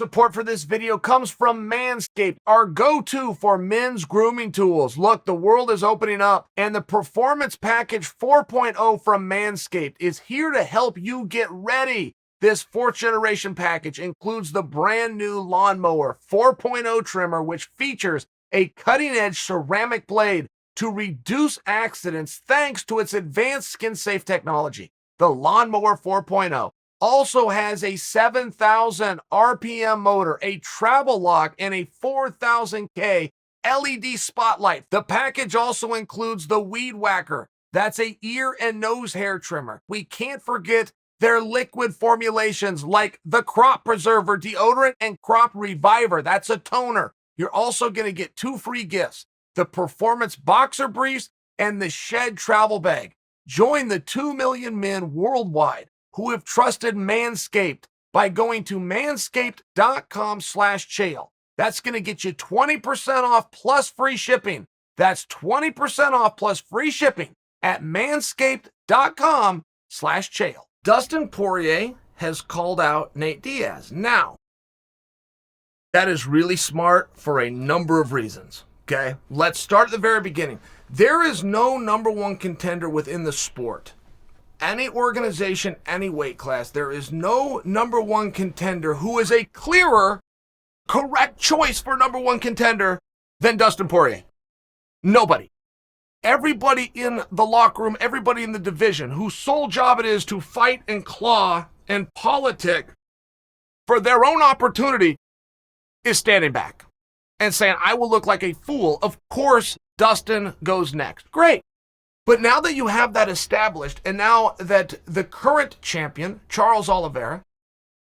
Support for this video comes from Manscaped, our go-to for men's grooming tools. Look, the world is opening up, and the Performance Package 4.0 from Manscaped is here to help you get ready. This fourth generation package includes the brand new Lawnmower 4.0 trimmer, which features a cutting-edge ceramic blade to reduce accidents thanks to its advanced skin-safe technology. The Lawnmower 4.0 also has a 7,000 RPM motor, a travel lock, and a 4,000K LED spotlight. The package also includes the Weed Whacker. That's a ear and nose hair trimmer. We can't forget their liquid formulations like the Crop Preserver deodorant and Crop Reviver. That's a toner. You're also going to get 2 free gifts: the Performance Boxer Briefs and the Shed Travel Bag. Join the 2 million men worldwide who have trusted Manscaped by going to manscaped.com/Chael. That's going to get you 20% off plus free shipping. That's 20% off plus free shipping at manscaped.com/Chael. Dustin Poirier has called out Nate Diaz. Now, that is really smart for a number of reasons, okay? Let's start at the very beginning. There is no number one contender within the sport. Any organization, any weight class, there is no number one contender who is a clearer, correct choice for number one contender than Dustin Poirier. Nobody. Everybody in the locker room, everybody in the division whose sole job it is to fight and claw and politic for their own opportunity is standing back and saying, I will look like a fool. Of course, Dustin goes next. Great. But now that you have that established, and now that the current champion, Charles Oliveira,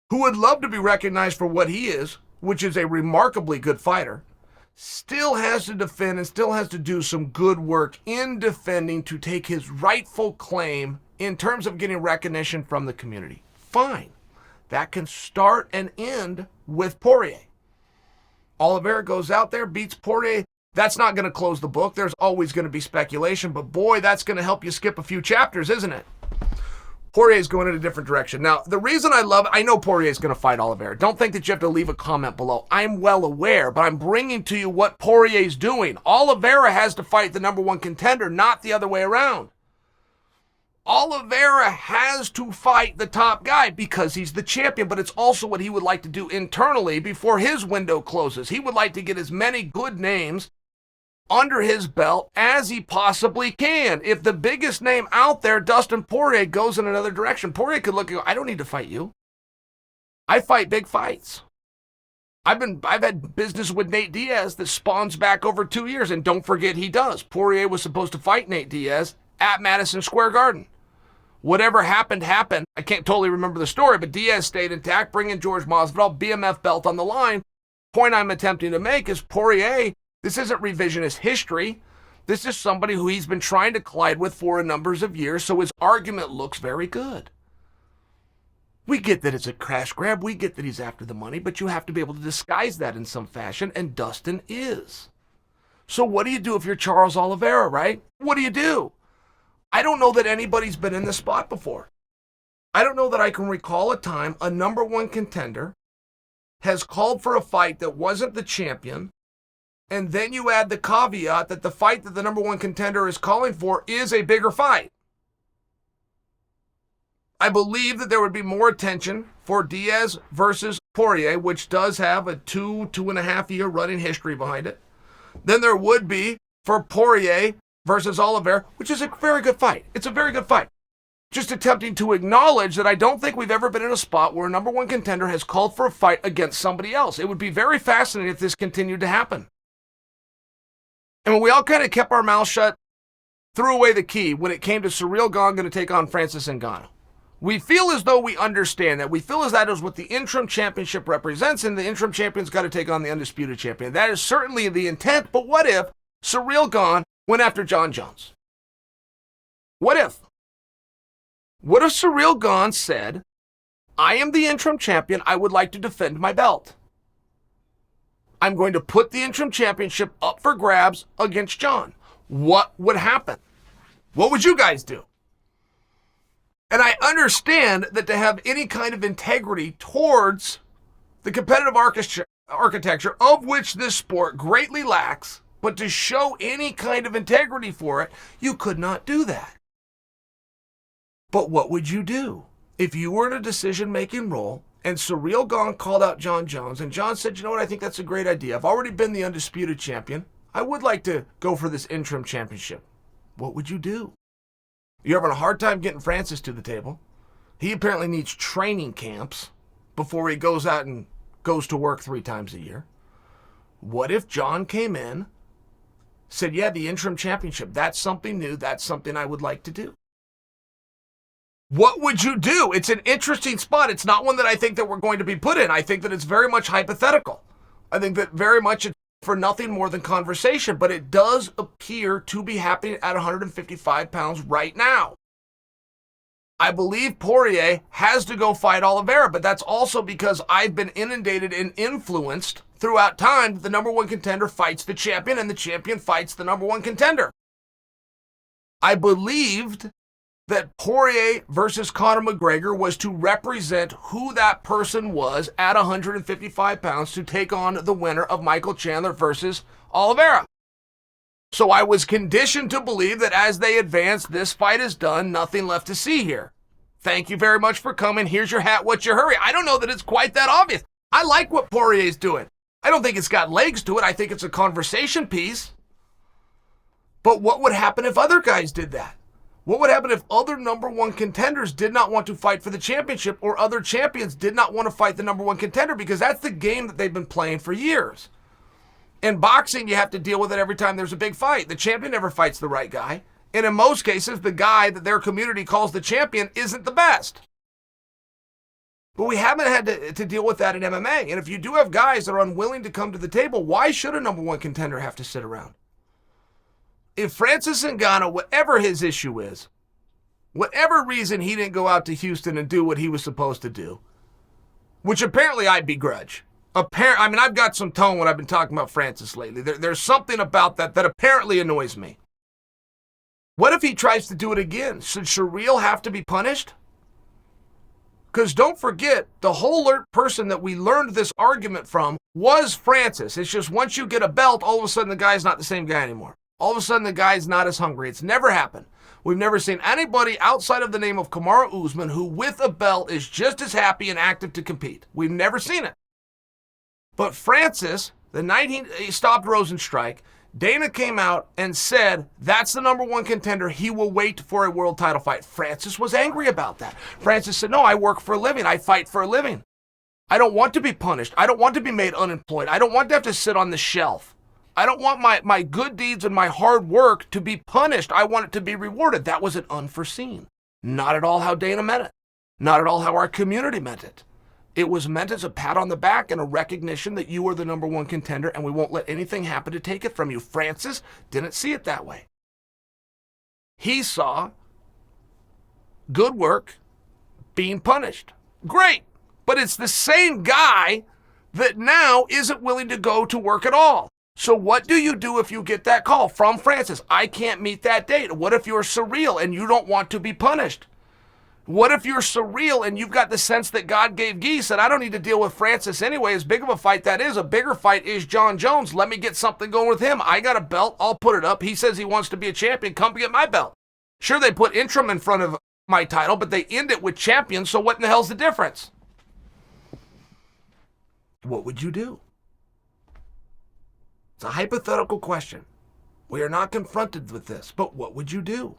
who would love to be recognized for what he is, which is a remarkably good fighter, still has to defend and still has to do some good work in defending to take his rightful claim in terms of getting recognition from the community. Fine. That can start and end with Poirier. Oliveira goes out there, beats Poirier. That's not going to close the book. There's always going to be speculation, but boy, that's going to help you skip a few chapters, isn't it? Poirier's going in a different direction. Now, the reason I know Poirier's going to fight Oliveira. Don't think that you have to leave a comment below. I'm well aware, but I'm bringing to you what Poirier's doing. Oliveira has to fight the number one contender, not the other way around. Oliveira has to fight the top guy because he's the champion, but it's also what he would like to do internally before his window closes. He would like to get as many good names under his belt as he possibly can. If the biggest name out there, Dustin Poirier, goes in another direction, Poirier could look and go, I don't need to fight you. I fight big fights. I've had business with Nate Diaz that spawns back over 2 years, and don't forget he does. Poirier was supposed to fight Nate Diaz at Madison Square Garden. Whatever happened, happened. I can't totally remember the story, but Diaz stayed intact, bringing George Masvidal, BMF belt on the line. Point I'm attempting to make is Poirier, this isn't revisionist history. This is somebody who he's been trying to collide with for a number of years, so his argument looks very good. We get that it's a crash grab. We get that he's after the money, but you have to be able to disguise that in some fashion, and Dustin is. So what do you do if you're Charles Oliveira, right? What do? I don't know that anybody's been in this spot before. I don't know that I can recall a time a number one contender has called for a fight that wasn't the champion, and then you add the caveat that the fight that the number one contender is calling for is a bigger fight. I believe that there would be more attention for Diaz versus Poirier, which does have a 2.5 year running history behind it, than there would be for Poirier versus Oliveira, which is a very good fight. It's a very good fight. Just attempting to acknowledge that I don't think we've ever been in a spot where a number one contender has called for a fight against somebody else. It would be very fascinating if this continued to happen. And when we all kind of kept our mouths shut, threw away the key when it came to Ciryl Gane going to take on Francis Ngannou. We feel as though we understand that. We feel as that is what the interim championship represents, and the interim champion's got to take on the undisputed champion. That is certainly the intent, but what if Ciryl Gane went after John Jones? What if? What if Ciryl Gane said, I am the interim champion, I would like to defend my belt. I'm going to put the interim championship up for grabs against John. What would happen? What would you guys do? And I understand that to have any kind of integrity towards the competitive architecture of which this sport greatly lacks, but to show any kind of integrity for it, you could not do that. But what would you do if you were in a decision-making role and Surreal Gong called out Jon Jones and Jon said, you know what, I think that's a great idea. I've already been the undisputed champion. I would like to go for this interim championship. What would you do? You're having a hard time getting Francis to the table. He apparently needs training camps before he goes out and goes to work 3 times a year. What if Jon came in, said, yeah, the interim championship, that's something new, that's something I would like to do? What would you do? It's an interesting spot. It's not one that I think that we're going to be put in. I think that it's very much hypothetical. I think that very much it's for nothing more than conversation, but it does appear to be happening at 155 pounds right now. I believe Poirier has to go fight Oliveira, but that's also because I've been inundated and influenced throughout time that the number one contender fights the champion and the champion fights the number one contender. I believed that Poirier versus Conor McGregor was to represent who that person was at 155 pounds to take on the winner of Michael Chandler versus Oliveira. So I was conditioned to believe that as they advance, this fight is done, nothing left to see here. Thank you very much for coming. Here's your hat. What's your hurry? I don't know that it's quite that obvious. I like what Poirier's doing. I don't think it's got legs to it. I think it's a conversation piece. But what would happen if other guys did that? What would happen if other number one contenders did not want to fight for the championship or other champions did not want to fight the number one contender? Because that's the game that they've been playing for years. In boxing, you have to deal with it every time there's a big fight. The champion never fights the right guy. And in most cases, the guy that their community calls the champion isn't the best. But we haven't had to deal with that in MMA. And if you do have guys that are unwilling to come to the table, why should a number one contender have to sit around? If Francis Ngannou, whatever his issue is, whatever reason he didn't go out to Houston and do what he was supposed to do, which apparently I begrudge. I've got some tone when I've been talking about Francis lately. There's something about that apparently annoys me. What if he tries to do it again? Should Surreal have to be punished? Because don't forget, the whole person that we learned this argument from was Francis. It's just once you get a belt, all of a sudden the guy's not the same guy anymore. All of a sudden the guy's not as hungry. It's never happened. We've never seen anybody outside of the name of Kamaru Usman who with a belt is just as happy and active to compete. We've never seen it. But Francis, the night he stopped Rosenstrike, Dana came out and said, that's the number one contender. He will wait for a world title fight. Francis was angry about that. Francis said, no, I work for a living. I fight for a living. I don't want to be punished. I don't want to be made unemployed. I don't want to have to sit on the shelf. I don't want my good deeds and my hard work to be punished. I want it to be rewarded. That was an unforeseen. Not at all how Dana meant it. Not at all how our community meant it. It was meant as a pat on the back and a recognition that you are the number one contender and we won't let anything happen to take it from you. Francis didn't see it that way. He saw good work being punished. Great. But it's the same guy that now isn't willing to go to work at all. So what do you do if you get that call from Francis? I can't meet that date. What if you're Surreal and you don't want to be punished? What if you're Surreal and you've got the sense that God gave geese and I don't need to deal with Francis anyway, as big of a fight that is, a bigger fight is Jon Jones. Let me get something going with him. I got a belt. I'll put it up. He says he wants to be a champion. Come get my belt. Sure, they put interim in front of my title, but they end it with champion. So what in the hell's the difference? What would you do? It's a hypothetical question. We are not confronted with this, but what would you do?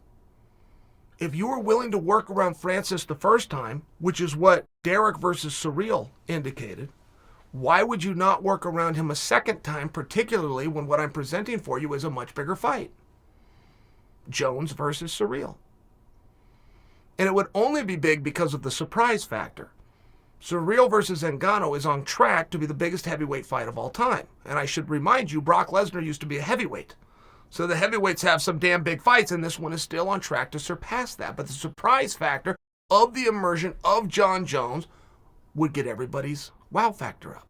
If you were willing to work around Francis the first time, which is what Derek versus Surreal indicated, why would you not work around him a second time, particularly when what I'm presenting for you is a much bigger fight? Jones versus Surreal. And it would only be big because of the surprise factor. Surreal versus Ngannou is on track to be the biggest heavyweight fight of all time. And I should remind you, Brock Lesnar used to be a heavyweight. So the heavyweights have some damn big fights, and this one is still on track to surpass that. But the surprise factor of the immersion of Jon Jones would get everybody's wow factor up.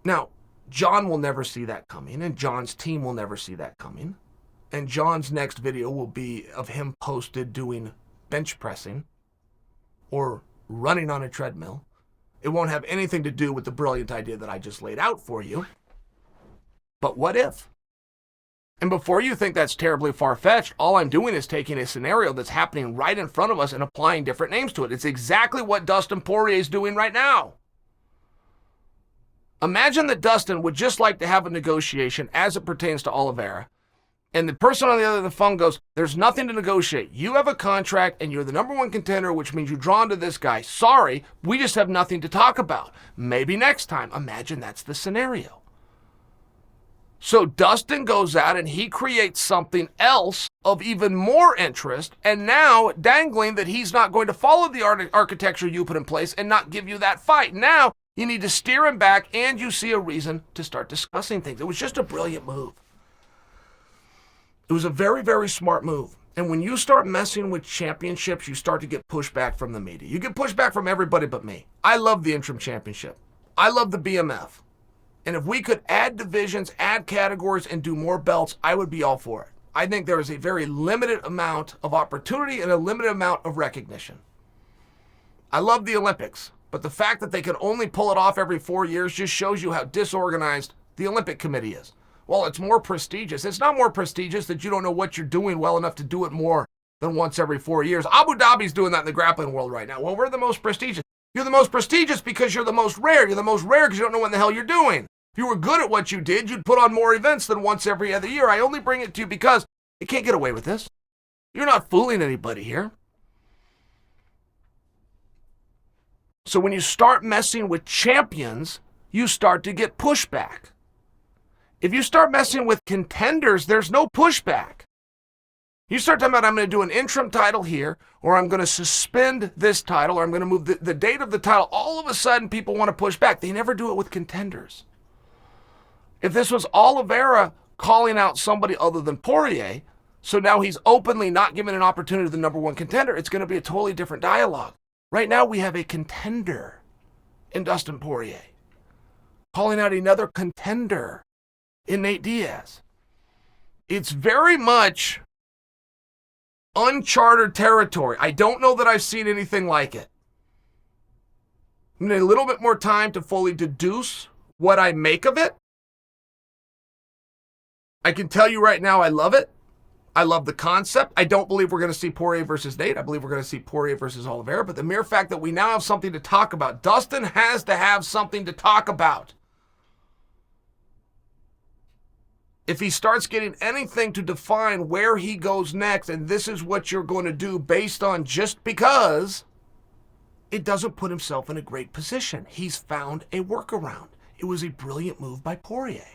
Now, Jon will never see that coming, and Jon's team will never see that coming. And Jon's next video will be of him posted doing bench pressing or running on a treadmill. It won't have anything to do with the brilliant idea that I just laid out for you. But what if? And before you think that's terribly far-fetched, all I'm doing is taking a scenario that's happening right in front of us and applying different names to it. It's exactly what Dustin Poirier is doing right now. Imagine that Dustin would just like to have a negotiation as it pertains to Oliveira. And the person on the other end of the phone goes, there's nothing to negotiate. You have a contract and you're the number one contender, which means you're drawn to this guy. Sorry, we just have nothing to talk about. Maybe next time. Imagine that's the scenario. So Dustin goes out and he creates something else of even more interest, and now dangling that he's not going to follow the architecture you put in place and not give you that fight. Now you need to steer him back, and you see a reason to start discussing things. It was just a brilliant move. It was a very, very smart move. And when you start messing with championships, you start to get pushback from the media. You get pushback from everybody but me. I love the interim championship. I love the BMF. And if we could add divisions, add categories, and do more belts, I would be all for it. I think there is a very limited amount of opportunity and a limited amount of recognition. I love the Olympics, but the fact that they can only pull it off every 4 years just shows you how disorganized the Olympic Committee is. Well, it's more prestigious. It's not more prestigious that you don't know what you're doing well enough to do it more than once every 4 years. Abu Dhabi's doing that in the grappling world right now. Well, we're the most prestigious. You're the most prestigious because you're the most rare. You're the most rare because you don't know what the hell you're doing. If you were good at what you did, you'd put on more events than once every other year. I only bring it to you because you can't get away with this. You're not fooling anybody here. So when you start messing with champions, you start to get pushback. If you start messing with contenders, there's no pushback. You start talking about, I'm going to do an interim title here, or I'm going to suspend this title, or I'm going to move the date of the title. All of a sudden, people want to push back. They never do it with contenders. If this was Oliveira calling out somebody other than Poirier, so now he's openly not given an opportunity to the number one contender, it's going to be a totally different dialogue. Right now, we have a contender in Dustin Poirier calling out another contender in Nate Diaz. It's very much uncharted territory. I don't know that I've seen anything like it. I need a little bit more time to fully deduce what I make of it. I can tell you right now, I love it. I love the concept. I don't believe we're going to see Poirier versus Nate. I believe we're going to see Poirier versus Oliveira. But the mere fact that we now have something to talk about, Dustin has to have something to talk about. If he starts getting anything to define where he goes next, and this is what you're going to do based on just because, it doesn't put himself in a great position. He's found a workaround. It was a brilliant move by Poirier.